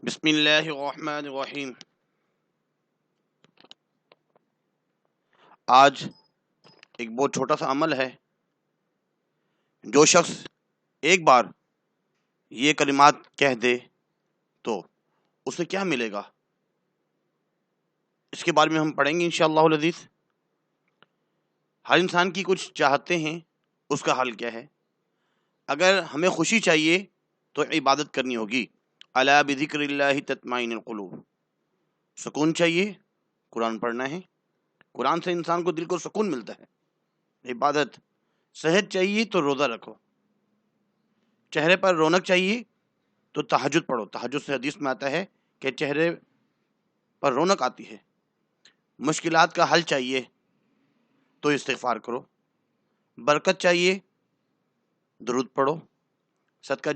بسم اللہ الرحمن الرحیم۔ آج ایک بہت چھوٹا سا عمل ہے۔ جو شخص ایک بار یہ کلمات کہہ دے تو اسے کیا ملے گا، اس کے بارے میں ہم پڑھیں گے انشاءاللہ العزیز۔ ہر انسان کی کچھ چاہتے ہیں، اس کا حل کیا ہے؟ اگر ہمیں خوشی چاہیے تو عبادت کرنی ہوگی۔ الا بذکر اللہ تطمئن القلوب۔ سکون چاہیے، قرآن پڑھنا ہے۔ قرآن سے انسان کو دل کو سکون ملتا ہے۔ عبادت۔ صحت چاہیے تو روزہ رکھو۔ چہرے پر رونق چاہیے تو تہجد پڑھو۔ تہجد سے حدیث میں آتا ہے کہ چہرے پر رونق آتی ہے۔ مشکلات کا حل چاہیے تو استغفار کرو۔ برکت چاہیے، درود پڑھو۔ صدقہ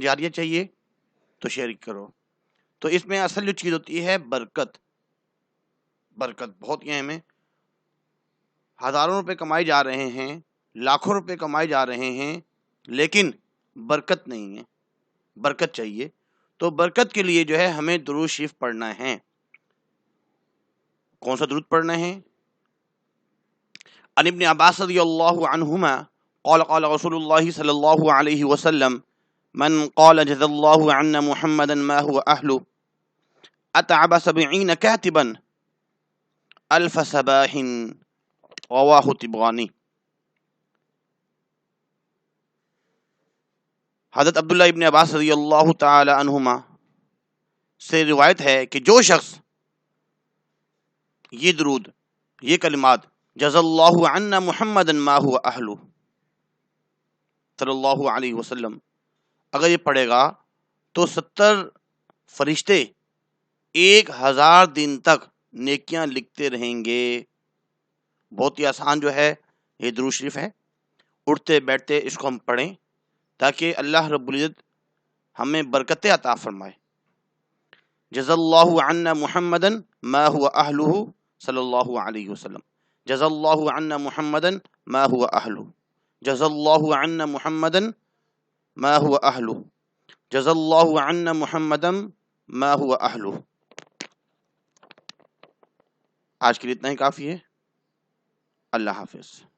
جاریہ چاہیے تو شیئر کرو۔ تو اس میں اصل جو چیز ہوتی ہے برکت۔ برکت بہت اہم ہے۔ ہزاروں روپے کمائے جا رہے ہیں، لاکھوں روپے کمائے جا رہے ہیں، لیکن برکت نہیں ہے۔ برکت چاہیے، تو برکت کے لیے جو ہے ہمیں درود شریف پڑھنا ہے۔ کون سا درود پڑھنا ہے؟ عن ابن عباس رضی اللہ عنہما قال قال رسول اللہ صلی اللہ علیہ وسلم من قال جزا اللہ عنا محمدا ما هو اہلہ اتعب 70 کاتبا الف صباح رواہ طبرانی۔ حضرت عبداللہ ابن عباس رضی اللہ تعالی عنہما سے روایت ہے کہ جو شخص یہ درود، یہ کلمات جزا اللہ عنا محمدا ما هو اہلہ صلی اللہ علیہ وسلم اگر یہ پڑھے گا تو 70 فرشتے 1000 دن تک نیکیاں لکھتے رہیں گے۔ بہت ہی آسان جو ہے یہ درود شریف ہے۔ اٹھتے بیٹھتے اس کو ہم پڑھیں تاکہ اللہ رب العزت ہمیں برکتیں عطا فرمائے۔ جزا اللہ عنا محمدا ما هو اہلہ صلی اللہ علیہ وسلم۔ جزا اللہ عنا محمدا ما هو اہلہ۔ جزا اللہ عنا محمدا ما هو اہلہ۔ جزا اللہ عنا محمدا ما هو اہلہ۔ آج کے لیے اتنا ہی کافی ہے۔ اللہ حافظ۔